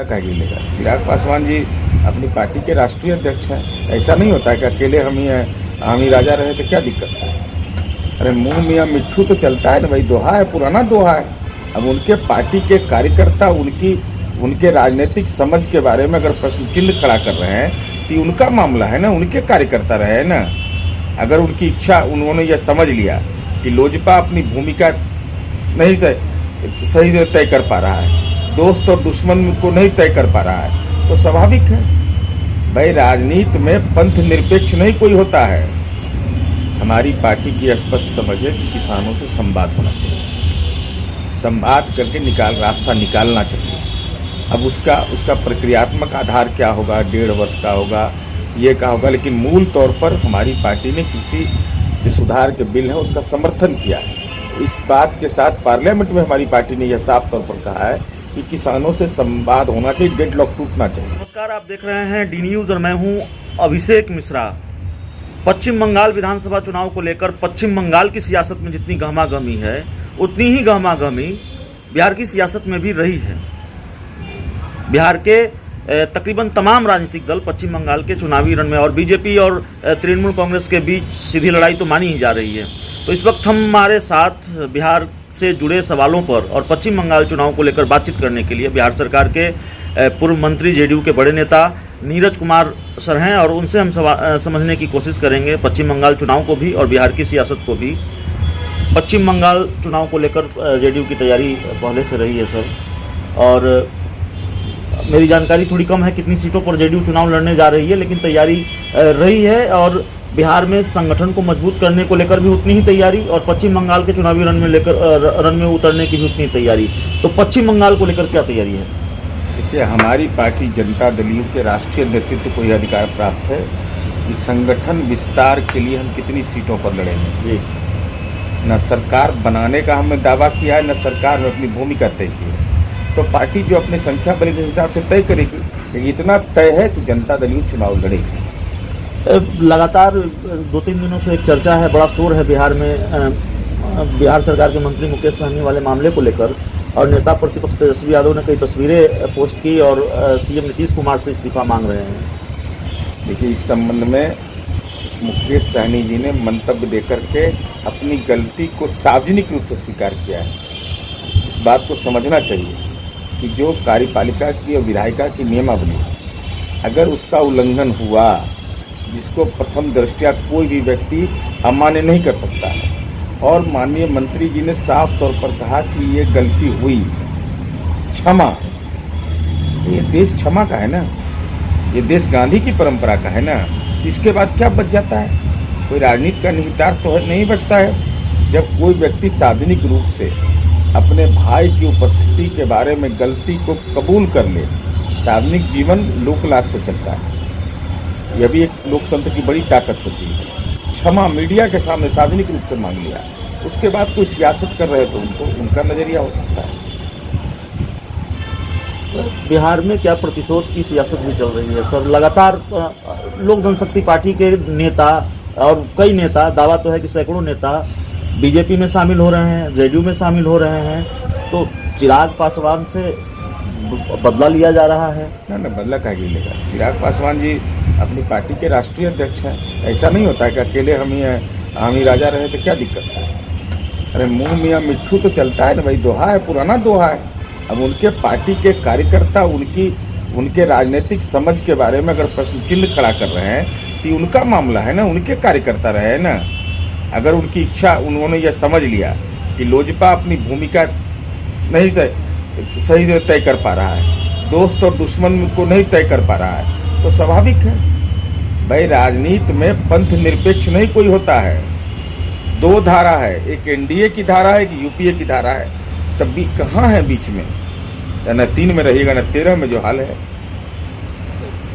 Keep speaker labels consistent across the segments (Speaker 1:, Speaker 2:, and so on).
Speaker 1: क्या गिलेगा। चिराग पासवान जी अपनी पार्टी के राष्ट्रीय अध्यक्ष हैं। ऐसा नहीं होता है कि अकेले हम ही हैं, हम ही राजा रहे तो क्या दिक्कत है। अरे मुंह मियाँ मिट्ठू तो चलता है ना भाई, दोहा है, पुराना दोहा है। अब उनके पार्टी के कार्यकर्ता उनके राजनीतिक समझ के बारे में अगर प्रश्न चिन्ह खड़ा कर रहे हैं तो ये उनका मामला है ना, उनके कार्यकर्ता रहे हैं ना। अगर उनकी इच्छा, उन्होंने यह समझ लिया कि लोजपा अपनी भूमिका नहीं सही तय कर पा रहा है, दोस्त और दुश्मन को नहीं तय कर पा रहा है, तो स्वाभाविक है भाई, राजनीति में पंथ निरपेक्ष नहीं कोई होता है। हमारी पार्टी की स्पष्ट समझ है कि किसानों से संवाद होना चाहिए, संवाद करके रास्ता निकालना चाहिए। अब उसका प्रक्रियात्मक आधार क्या होगा, 1.5 वर्ष का होगा, ये का होगा, लेकिन मूल तौर पर हमारी पार्टी ने कृषि जो सुधार के बिल है उसका समर्थन किया है। इस बात के साथ पार्लियामेंट में हमारी पार्टी ने यह साफ तौर पर कहा है कि किसानों से संवाद होना चाहिए, डेडलॉक टूटना चाहिए।
Speaker 2: नमस्कार, आप देख रहे हैं डी न्यूज़ और मैं हूं अभिषेक मिश्रा। पश्चिम बंगाल विधानसभा चुनाव को लेकर पश्चिम बंगाल की सियासत में जितनी गहमागहमी है उतनी ही गहमागहमी बिहार की सियासत में भी रही है। बिहार के तकरीबन तमाम राजनीतिक दल पश्चिम बंगाल के चुनावी रण में और बीजेपी और तृणमूल कांग्रेस के बीच सीधी लड़ाई तो मानी ही जा रही है। तो इस वक्त हमारे साथ बिहार से जुड़े सवालों पर और पश्चिम बंगाल चुनाव को लेकर बातचीत करने के लिए बिहार सरकार के पूर्व मंत्री जेडीयू के बड़े नेता नीरज कुमार सर हैं और उनसे हम समझने की कोशिश करेंगे पश्चिम बंगाल चुनाव को भी और बिहार की सियासत को भी। पश्चिम बंगाल चुनाव को लेकर जेडीयू की तैयारी पहले से रही है सर, और मेरी जानकारी थोड़ी कम है कितनी सीटों पर जेडीयू चुनाव लड़ने जा रही है, लेकिन तैयारी रही है और बिहार में संगठन को मजबूत करने को लेकर भी उतनी ही तैयारी और पश्चिम बंगाल के चुनावी रण में उतरने की भी उतनी तैयारी। तो पश्चिम बंगाल को लेकर क्या तैयारी है?
Speaker 1: देखिए, हमारी पार्टी जनता दल यू के राष्ट्रीय नेतृत्व को यह अधिकार प्राप्त है कि संगठन विस्तार के लिए हम कितनी सीटों पर लड़ेंगे।
Speaker 2: जी,
Speaker 1: न सरकार बनाने का हमने दावा किया है, न सरकार ने अपनी भूमिका तय की है। तो पार्टी जो अपने संख्या बल के हिसाब से तय करेगी, लेकिन इतना तय है कि जनता दल यू चुनाव लड़ेगी।
Speaker 2: लगातार 2-3 दिनों से एक चर्चा है, बड़ा शोर है बिहार में बिहार सरकार के मंत्री मुकेश सहनी वाले मामले को लेकर, और नेता प्रतिपक्ष तेजस्वी यादव ने कई तस्वीरें पोस्ट की और सीएम नीतीश कुमार से इस्तीफा मांग रहे हैं।
Speaker 1: देखिए, इस संबंध में मुकेश सहनी जी ने मंतव्य देकर के अपनी गलती को सार्वजनिक रूप से स्वीकार किया है। इस बात को समझना चाहिए कि जो कार्यपालिका की और विधायिका की नियमावली, अगर उसका उल्लंघन हुआ, जिसको प्रथम दृष्टया कोई भी व्यक्ति अमान्य नहीं कर सकता है, और माननीय मंत्री जी ने साफ तौर पर कहा कि ये गलती हुई, क्षमा। ये देश क्षमा का है ना, ये देश गांधी की परंपरा का है ना। इसके बाद क्या बच जाता है? कोई राजनीति का निहितार्थ तो नहीं बचता है। जब कोई व्यक्ति सार्वजनिक रूप से अपने भाई की उपस्थिति के बारे में गलती को कबूल कर ले, सार्वजनिक जीवन लोकलाज से चलता है। यह भी एक लोकतंत्र की बड़ी ताकत होती है। क्षमा मीडिया के सामने सार्वजनिक रूप से मांग लिया, उसके बाद कोई सियासत कर रहे तो उनका नजरिया हो सकता है।
Speaker 2: बिहार में क्या प्रतिशोध की सियासत भी चल रही है सर? लगातार लोक जनशक्ति पार्टी के नेता और कई नेता, दावा तो है कि सैकड़ों नेता बीजेपी में शामिल हो रहे हैं, जेडीयू में शामिल हो रहे हैं, तो चिराग पासवान से बदला लिया जा रहा है।
Speaker 1: ना, बदला क्या गिलेगा। चिराग पासवान जी अपनी पार्टी के राष्ट्रीय अध्यक्ष हैं। ऐसा नहीं होता है कि अकेले हम ही हैं, हम ही राजा रहे तो क्या दिक्कत है। अरे मुंह मियाँ मिट्ठू तो चलता है ना भाई, दोहा है, पुराना दोहा है। अब उनके पार्टी के कार्यकर्ता उनके राजनीतिक समझ के बारे में अगर प्रश्न चिन्ह खड़ा कर रहे हैं तो उनका मामला है ना, उनके कार्यकर्ता रहे हैं ना। अगर उनकी इच्छा, उन्होंने यह समझ लिया कि लोजपा अपनी भूमिका नहीं सही तय कर पा रहा है, दोस्त और दुश्मन को नहीं तय कर पा रहा है, तो स्वाभाविक है भाई, राजनीति में पंथ निरपेक्ष नहीं कोई होता है। 2 धारा है, एक एनडीए की धारा है, एक यूपीए की धारा है, तब भी कहाँ है बीच में? न 3 में रहेगा न 13 में जो हाल है।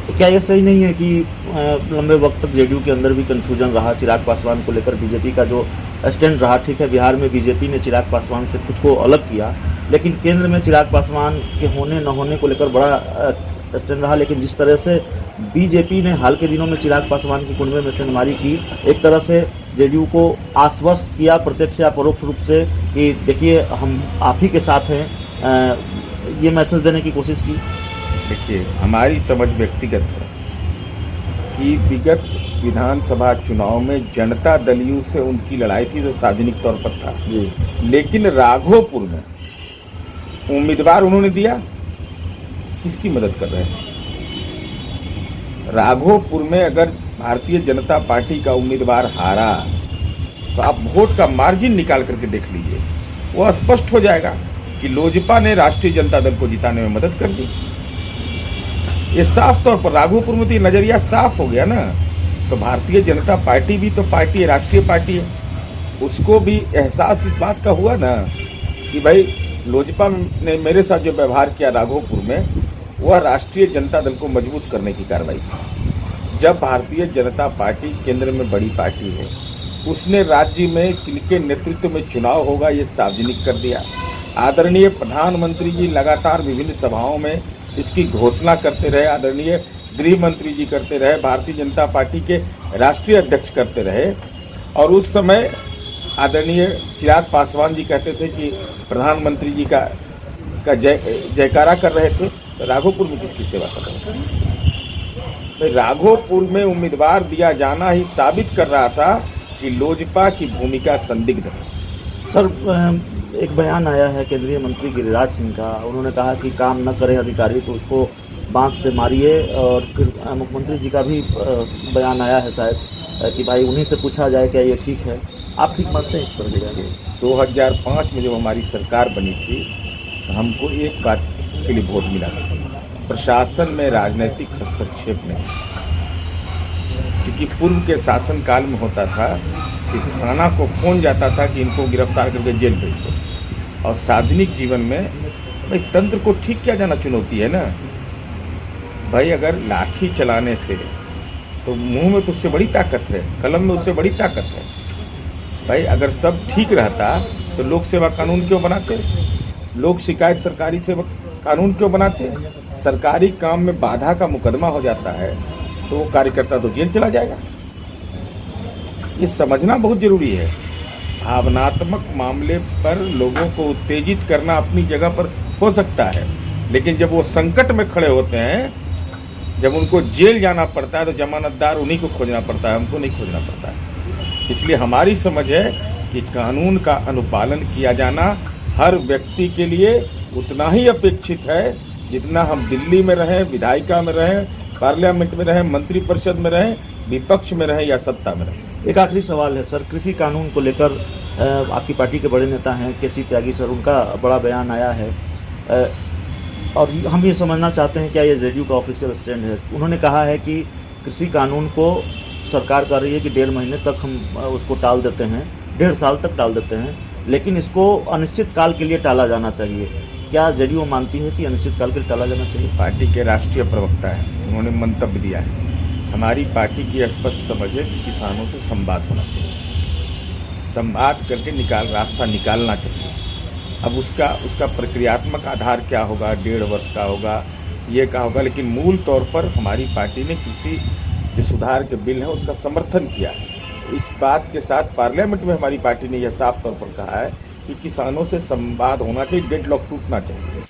Speaker 2: क्या ये सही नहीं है कि लंबे वक्त तक जेडीयू के अंदर भी कंफ्यूजन रहा चिराग पासवान को लेकर? बीजेपी का जो स्टैंड रहा, ठीक है, बिहार में बीजेपी ने चिराग पासवान से खुद को अलग किया, लेकिन केंद्र में चिराग पासवान के होने न होने को लेकर बड़ा स्टैंड रहा। लेकिन जिस तरह से बीजेपी ने हाल के दिनों में चिराग पासवान की कुंडवे में सेंधमारी की, एक तरह से जेडीयू को आश्वस्त किया प्रत्यक्ष या परोक्ष रूप से कि देखिए हम आप ही के साथ हैं, ये मैसेज देने की कोशिश की।
Speaker 1: देखिए, हमारी समझ व्यक्तिगत है कि विगत विधानसभा चुनाव में जनता दलियों से उनकी लड़ाई थी जो सार्वजनिक तौर पर था
Speaker 2: जी।
Speaker 1: लेकिन राघोपुर में उम्मीदवार उन्होंने दिया, किसकी मदद कर रहे थे? राघोपुर में अगर भारतीय जनता पार्टी का उम्मीदवार हारा तो आप वोट का मार्जिन निकाल करके देख लीजिए, वो स्पष्ट हो जाएगा कि लोजपा ने राष्ट्रीय जनता दल को जिताने में मदद कर दी। ये साफ तौर पर राघोपुर में तो ये नजरिया साफ हो गया ना। तो भारतीय जनता पार्टी भी तो पार्टी है, राष्ट्रीय पार्टी है, उसको भी एहसास इस बात का हुआ ना कि भाई लोजपा ने मेरे साथ जो व्यवहार किया राघोपुर में, वह राष्ट्रीय जनता दल को मजबूत करने की कार्रवाई थी। जब भारतीय जनता पार्टी केंद्र में बड़ी पार्टी है, उसने राज्य में किनके नेतृत्व में चुनाव होगा ये सार्वजनिक कर दिया। आदरणीय प्रधानमंत्री जी लगातार विभिन्न सभाओं में इसकी घोषणा करते रहे, आदरणीय गृह मंत्री जी करते रहे, भारतीय जनता पार्टी के राष्ट्रीय अध्यक्ष करते रहे, और उस समय आदरणीय चिराग पासवान जी कहते थे कि प्रधानमंत्री जी का जयकारा कर रहे थे। तो राघोपुर में किसकी सेवा कर रहे थे? तो राघोपुर में उम्मीदवार दिया जाना ही साबित कर रहा था कि लोजपा की भूमिका संदिग्ध है।
Speaker 2: सर, एक बयान आया है केंद्रीय मंत्री गिरिराज सिंह का, उन्होंने कहा कि काम न करें अधिकारी तो उसको बांस से मारिए, और फिर मुख्यमंत्री जी का भी बयान आया है शायद कि भाई उन्हीं से पूछा जाए क्या ये ठीक है। आप ठीक मानते हैं इस पर? देखिए,
Speaker 1: 2005 में जब हमारी सरकार बनी थी तो हमको एक बात के लिए वोट मिला था, प्रशासन में राजनीतिक हस्तक्षेप नहीं। क्योंकि पूर्व के शासन काल में होता था कि थाना को फोन जाता था कि इनको गिरफ्तार करके जेल भेज दो, और सार्वजनिक जीवन में भाई तंत्र को ठीक किया जाना चुनौती है ना। भाई अगर लाठी चलाने से तो मुंह में तो उससे बड़ी ताकत है, कलम में उससे बड़ी ताकत है। भाई अगर सब ठीक रहता तो लोक सेवा कानून क्यों बनाते? लोक शिकायत सरकारी सेवा कानून क्यों बनाते? सरकारी काम में बाधा का मुकदमा हो जाता है तो वो कार्यकर्ता तो जेल चला जाएगा। ये समझना बहुत जरूरी है। भावनात्मक मामले पर लोगों को उत्तेजित करना अपनी जगह पर हो सकता है, लेकिन जब वो संकट में खड़े होते हैं, जब उनको जेल जाना पड़ता है तो जमानतदार उन्हीं को खोजना पड़ता है, हमको नहीं खोजना पड़ता है। इसलिए हमारी समझ है कि कानून का अनुपालन किया जाना हर व्यक्ति के लिए उतना ही अपेक्षित है जितना हम दिल्ली में रहें, विधायिका में रहें, पार्लियामेंट में रहें, मंत्रिपरिषद में रहें, विपक्ष में रहें या सत्ता में रहें।
Speaker 2: एक आखिरी सवाल है सर, कृषि कानून को लेकर आपकी पार्टी के बड़े नेता हैं केसी त्यागी सर, उनका बड़ा बयान आया है, और हम ये समझना चाहते हैं क्या ये जेडीयू का ऑफिशियल स्टैंड है। उन्होंने कहा है कि कृषि कानून को सरकार कर रही है कि 1.5 महीने तक हम उसको टाल देते हैं, 1.5 साल तक टाल देते हैं, लेकिन इसको अनिश्चित काल के लिए टाला जाना चाहिए। क्या जेडीयू मानती है कि अनिश्चित काल के लिए टाला जाना चाहिए?
Speaker 1: पार्टी के राष्ट्रीय प्रवक्ता हैं, उन्होंने मंतव्य दिया है। हमारी पार्टी की स्पष्ट समझ है कि किसानों से संवाद होना चाहिए, संवाद करके रास्ता निकालना चाहिए। अब उसका प्रक्रियात्मक आधार क्या होगा, 1.5 वर्ष का होगा, ये क्या होगा, लेकिन मूल तौर पर हमारी पार्टी ने कृषि जो सुधार के बिल है उसका समर्थन किया है। इस बात के साथ पार्लियामेंट में हमारी पार्टी ने यह साफ तौर पर कहा है कि किसानों से संवाद होना चाहिए, डेडलॉक टूटना चाहिए।